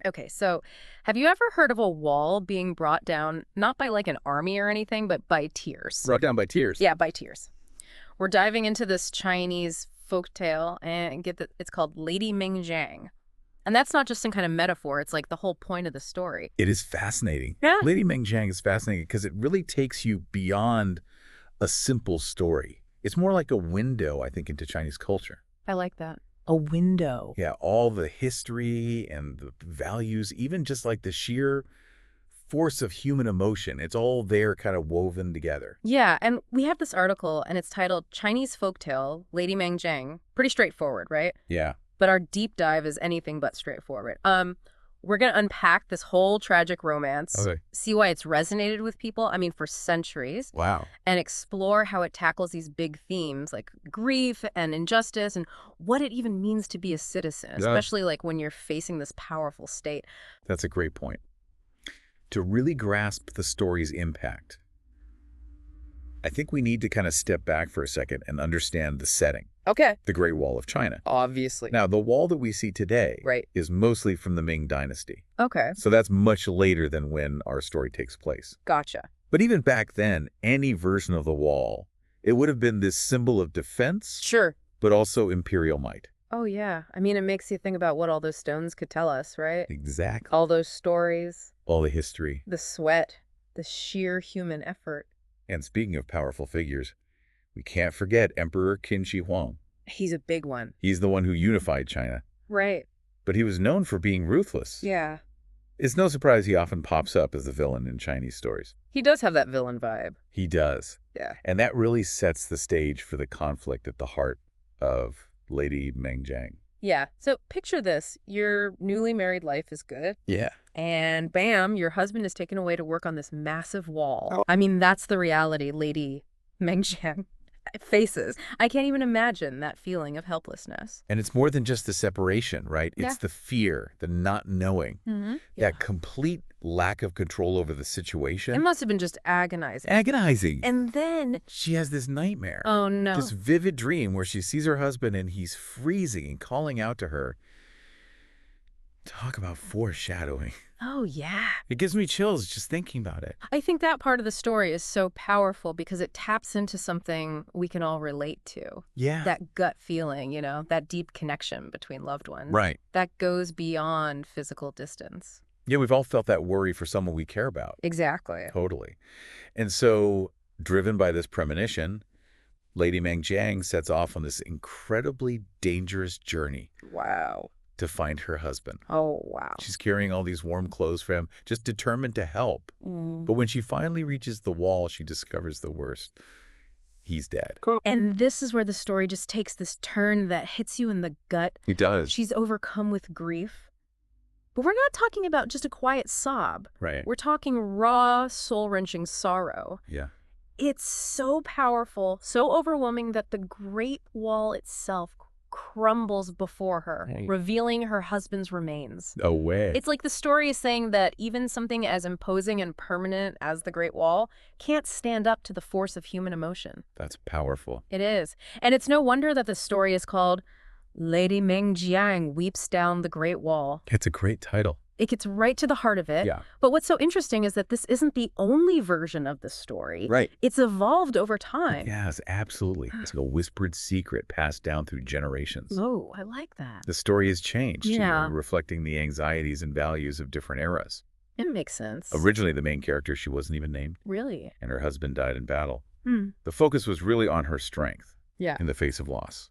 Okay, so have you ever heard of a wall being brought down, not by like an army or anything, but by tears? Brought down by tears. Yeah, by tears. We're diving into this Chinese folktale and it's called Lady Meng Jiang. And that's not just some kind of metaphor, it's like the whole point of the story. It is fascinating. Yeah. Lady Meng Jiang is fascinating because it really takes you beyond a simple story. It's more like a window, I think, into Chinese culture. I like that. A window. Yeah, all the history and the values, even just like the sheer force of human emotion. It's all there kind of woven together. Yeah, and we have this article and it's titled Chinese Folktale, Lady Meng Jiang. Pretty straightforward, right? Yeah. But our deep dive is anything but straightforward. We're going to unpack this whole tragic romance, Okay. see why it's resonated with people, I mean, for centuries, Wow. and explore how it tackles these big themes like grief and injustice and what it even means to be a citizen, especially like when you're facing this powerful state. That's a great point. To really grasp the story's impact, I think we need to kind of step back for a second and understand the setting, Okay. the Great Wall of China. Obviously. Now, the wall that we see today Right. is mostly from the Ming Dynasty. Okay. So that's much later than when our story takes place. Gotcha. But even back then, any version of the wall, it would have been this symbol of defense, Sure. but also imperial might. Oh, yeah. I mean, it makes you think about what all those stones could tell us, right? Exactly. All those stories, All the history. the sweat, the sheer human effort. And speaking of powerful figures, we can't forget Emperor Qin Shi Huang. He's a big one. He's the one who unified China, Right. but he was known for being ruthless. Yeah. It's no surprise he often pops up as the villain in Chinese stories. He does have that villain vibe. He does. Yeah. And that really sets the stage for the conflict at the heart of Lady Meng Jiang. Yeah. So picture this. Your newly married life is good. Yeah. And bam, your husband is taken away to work on this massive wall. I mean, that's the reality Lady Meng Jiang faces. I can't even imagine that feeling of helplessness. And it's more than just the separation, right? It's Yeah. the fear, the not knowing, Mm-hmm. that complete lack of control over the situation. It must have been just agonizing. Agonizing. And then, She has this nightmare. oh no. This vivid dream where she sees her husband and he's freezing and calling out to her. Talk about foreshadowing. Oh, yeah. It gives me chills just thinking about it. I think that part of the story is so powerful because it taps into something we can all relate to. Yeah. That gut feeling, you know, that deep connection between loved ones. Right. That goes beyond physical distance. Yeah, we've all felt that worry for someone we care about. Exactly. Totally. And so, driven by this premonition, Lady Meng Jiang sets off on this incredibly dangerous journey Wow. to find her husband. Oh, wow. She's carrying all these warm clothes for him, just determined to help. But when she finally reaches the wall, she discovers the worst. He's dead. And this is where the story just takes this turn that hits you in the gut. He does. She's overcome with grief. But we're not talking about just a quiet sob. Right. We're talking raw, soul-wrenching sorrow. Yeah. It's so powerful, so overwhelming that the Great Wall itself crumbles before her, Right. revealing her husband's remains. No way. It's like the story is saying that even something as imposing and permanent as the Great Wall can't stand up to the force of human emotion. That's powerful. It is. And it's no wonder that the story is called Lady Meng Jiang Weeps Down the Great Wall. It's a great title. It gets right to the heart of it. Yeah. But what's so interesting is that this isn't the only version of the story. Right. It's evolved over time. Yes, absolutely. It's like a whispered secret passed down through generations. Oh, I like that. The story has changed, Yeah. reflecting the anxieties and values of different eras. It makes sense. Originally, the main character, she wasn't even named, Really? and her husband died in battle. Hmm. The focus was really on her strength Yeah. in the face of loss.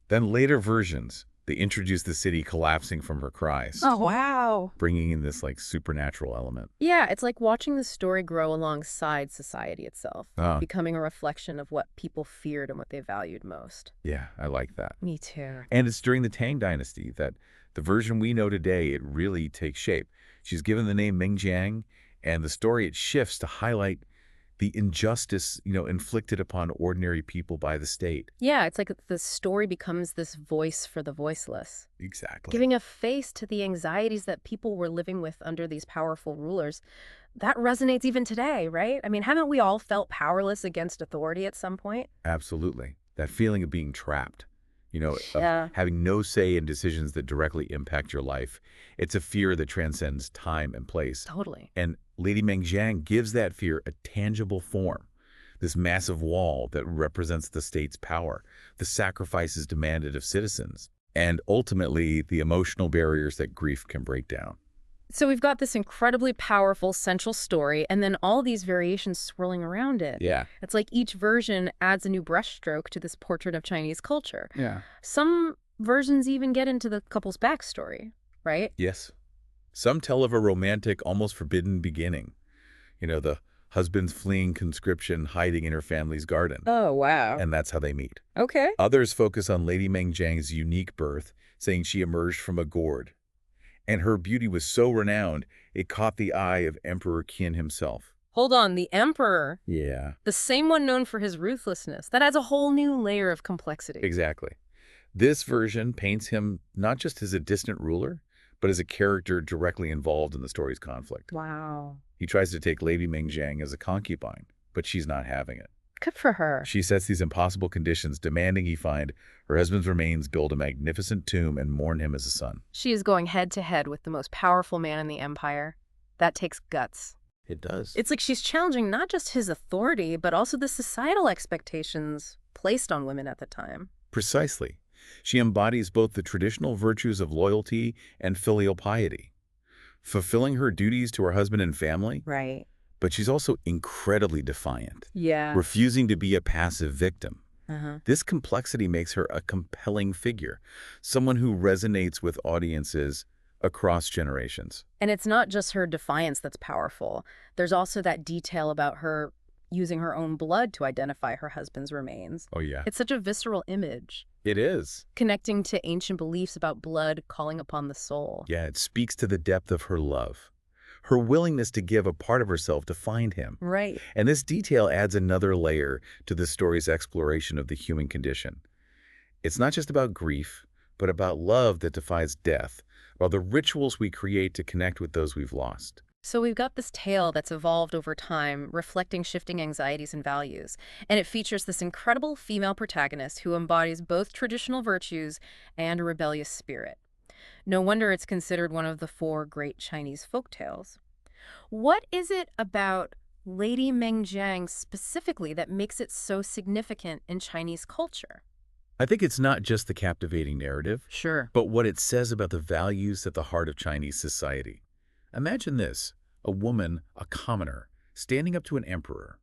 Then later versions, they introduced the city collapsing from her cries, Oh, wow. bringing in this like supernatural element. Yeah, it's like watching the story grow alongside society itself, Ah. becoming a reflection of what people feared and what they valued most. Yeah, I like that. Me too. And it's during the Tang Dynasty that the version we know today, it really takes shape. She's given the name Meng Jiang, and the story, it shifts to highlight the injustice, inflicted upon ordinary people by the state. Yeah, it's like the story becomes this voice for the voiceless, Exactly. giving a face to the anxieties that people were living with under these powerful rulers. That resonates even today, right? I mean, haven't we all felt powerless against authority at some point? Absolutely. That feeling of being trapped. of Yeah, having no say in decisions that directly impact your life. It's a fear that transcends time and place. totally. And Lady Meng Jiang gives that fear a tangible form. This massive wall that represents the state's power, the sacrifices demanded of citizens, and ultimately the emotional barriers that grief can break down. So we've got this incredibly powerful central story and then all these variations swirling around it. Yeah. It's like each version adds a new brushstroke to this portrait of Chinese culture. Yeah. Some versions even get into the couple's backstory, right? Yes. Some tell of a romantic, almost forbidden beginning. The husband's fleeing conscription, hiding in her family's garden. Oh, wow. And that's how they meet. Okay. Others focus on Lady Meng Jiang's unique birth, saying she emerged from a gourd. And her beauty was so renowned, it caught the eye of Emperor Qin himself. Hold on, the emperor, Yeah, the same one known for his ruthlessness, that adds a whole new layer of complexity. exactly. This version paints him not just as a distant ruler, but as a character directly involved in the story's conflict. Wow. He tries to take Lady Meng Jiang as a concubine, but she's not having it. Good for her. She sets these impossible conditions, demanding he find her husband's remains, build a magnificent tomb, and mourn him as a son. She is going head to head with the most powerful man in the empire. That takes guts. It does. It's like she's challenging not just his authority, but also the societal expectations placed on women at the time. Precisely. She embodies both the traditional virtues of loyalty and filial piety, fulfilling her duties to her husband and family, Right. but she's also incredibly defiant, Yeah. refusing to be a passive victim. Uh-huh. This complexity makes her a compelling figure, someone who resonates with audiences across generations. And it's not just her defiance that's powerful. There's also that detail about her using her own blood to identify her husband's remains. Oh, yeah. It's such a visceral image, It is. connecting to ancient beliefs about blood calling upon the soul. Yeah, it speaks to the depth of her love, her willingness to give a part of herself to find him. Right. And this detail adds another layer to the story's exploration of the human condition. It's not just about grief, but about love that defies death, about the rituals we create to connect with those we've lost. So we've got this tale that's evolved over time, reflecting shifting anxieties and values. And it features this incredible female protagonist who embodies both traditional virtues and a rebellious spirit. No wonder it's considered one of the four great Chinese folktales. What is it about Lady Meng Jiang specifically that makes it so significant in Chinese culture? I think it's not just the captivating narrative, Sure. but what it says about the values at the heart of Chinese society. Imagine this, a woman, a commoner, standing up to an emperor,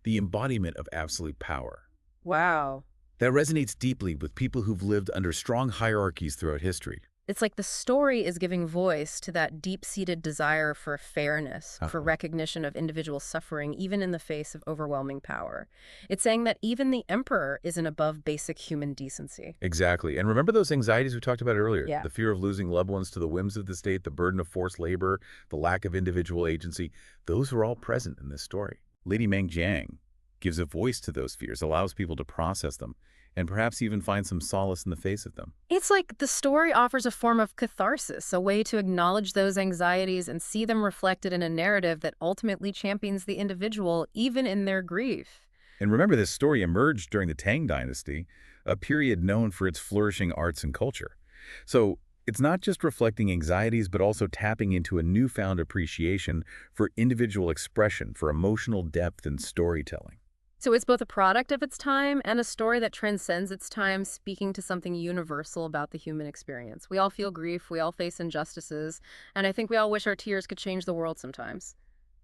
the embodiment of absolute power. Wow. That resonates deeply with people who've lived under strong hierarchies throughout history. It's like the story is giving voice to that deep-seated desire for fairness, for recognition of individual suffering, even in the face of overwhelming power. It's saying that even the emperor isn't above basic human decency. Exactly. And remember those anxieties we talked about earlier? Yeah. The fear of losing loved ones to the whims of the state, the burden of forced labor, the lack of individual agency. Those are all present in this story. Lady Meng Jiang gives a voice to those fears, allows people to process them, and perhaps even find some solace in the face of them. It's like the story offers a form of catharsis, a way to acknowledge those anxieties and see them reflected in a narrative that ultimately champions the individual, even in their grief. And remember, this story emerged during the Tang Dynasty, a period known for its flourishing arts and culture. So it's not just reflecting anxieties, but also tapping into a newfound appreciation for individual expression, for emotional depth and storytelling. So it's both a product of its time and a story that transcends its time, speaking to something universal about the human experience. We all feel grief, we all face injustices, and I think we all wish our tears could change the world sometimes.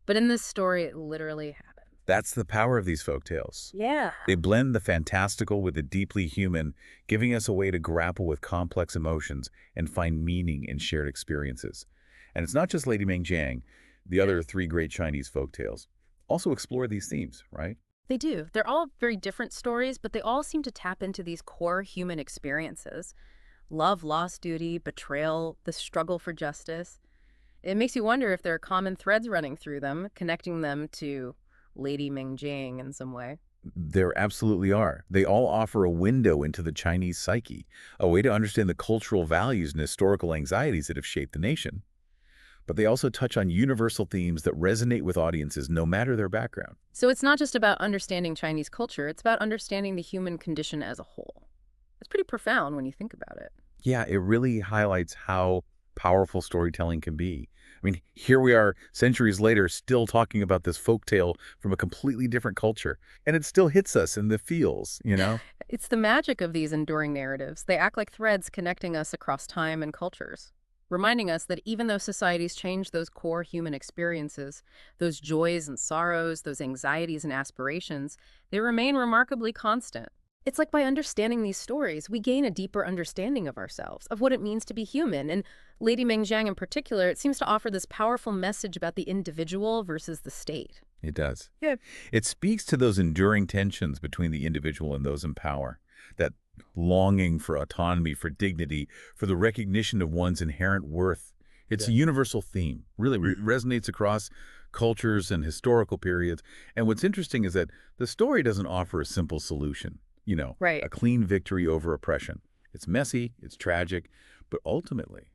But in this story, it literally happened. That's the power of these folktales. Yeah. They blend the fantastical with the deeply human, giving us a way to grapple with complex emotions and find meaning in shared experiences. And it's not just Lady Meng Jiang. The other three great Chinese folktales also explore these themes, right? They do. They're all very different stories, but they all seem to tap into these core human experiences. Love, loss, duty, betrayal, the struggle for justice. It makes you wonder if there are common threads running through them, connecting them to Lady Meng Jiang in some way. There absolutely are. They all offer a window into the Chinese psyche, a way to understand the cultural values and historical anxieties that have shaped the nation. But they also touch on universal themes that resonate with audiences no matter their background. So it's not just about understanding Chinese culture, it's about understanding the human condition as a whole. It's pretty profound when you think about it. Yeah, it really highlights how powerful storytelling can be. I mean, here we are centuries later still talking about this folk tale from a completely different culture, and it still hits us in the feels. It's the magic of these enduring narratives. They act like threads connecting us across time and cultures, reminding us that even though societies change those core human experiences, those joys and sorrows, those anxieties and aspirations, they remain remarkably constant. It's like by understanding these stories, we gain a deeper understanding of ourselves, of what it means to be human. And Lady Meng Jiang in particular, it seems to offer this powerful message about the individual versus the state. It does. Yeah. It speaks to those enduring tensions between the individual and those in power, that longing for autonomy, for dignity, for the recognition of one's inherent worth. It's a universal theme, really resonates across cultures and historical periods. And what's interesting is that the story doesn't offer a simple solution, Right. a clean victory over oppression. It's messy, it's tragic, but ultimately,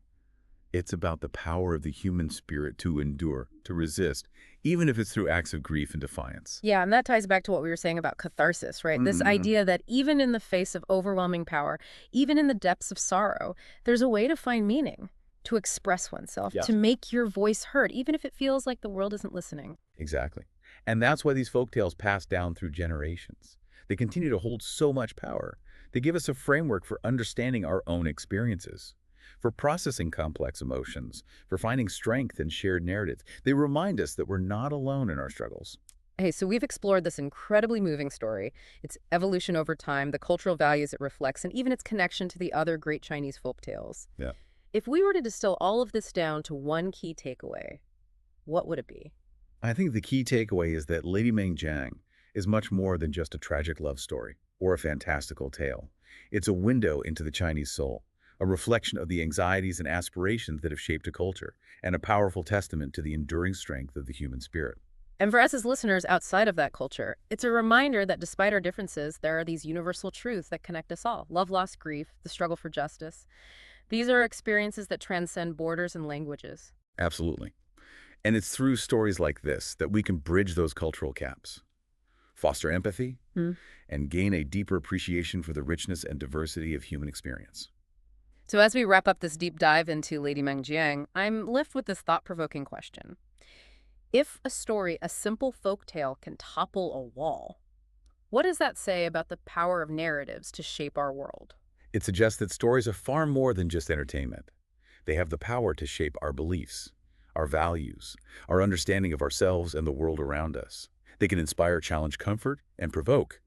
it's about the power of the human spirit to endure, to resist, even if it's through acts of grief and defiance. Yeah, and that ties back to what we were saying about catharsis, right? This Mm-hmm. idea that even in the face of overwhelming power, even in the depths of sorrow, there's a way to find meaning, to express oneself, to Yes. make your voice heard, even if it feels like the world isn't listening. Exactly. And that's why these folktales pass down through generations. They continue to hold so much power. They give us a framework for understanding our own experiences, for processing complex emotions, for finding strength in shared narratives. They remind us that we're not alone in our struggles. Hey, so we've explored this incredibly moving story, its evolution over time, the cultural values it reflects, and even its connection to the other great Chinese folk tales. Yeah. If we were to distill all of this down to one key takeaway, what would it be? I think the key takeaway is that Lady Meng Jiang is much more than just a tragic love story or a fantastical tale. It's a window into the Chinese soul, a reflection of the anxieties and aspirations that have shaped a culture, and a powerful testament to the enduring strength of the human spirit. And for us as listeners outside of that culture, it's a reminder that despite our differences, there are these universal truths that connect us all: love, loss, grief, the struggle for justice. These are experiences that transcend borders and languages. Absolutely. And it's through stories like this that we can bridge those cultural gaps, foster empathy, Hmm. and gain a deeper appreciation for the richness and diversity of human experience. So, as we wrap up this deep dive into Lady Meng Jiang, I'm left with this thought provoking question. If a story, a simple folk tale, can topple a wall, what does that say about the power of narratives to shape our world? It suggests that stories are far more than just entertainment. They have the power to shape our beliefs, our values, our understanding of ourselves and the world around us. They can inspire, challenge, comfort, and provoke.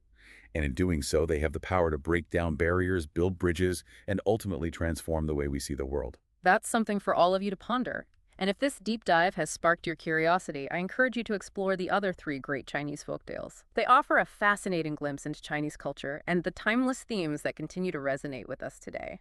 And in doing so, they have the power to break down barriers, build bridges, and ultimately transform the way we see the world. That's something for all of you to ponder. And if this deep dive has sparked your curiosity, I encourage you to explore the other three great Chinese folktales. They offer a fascinating glimpse into Chinese culture and the timeless themes that continue to resonate with us today.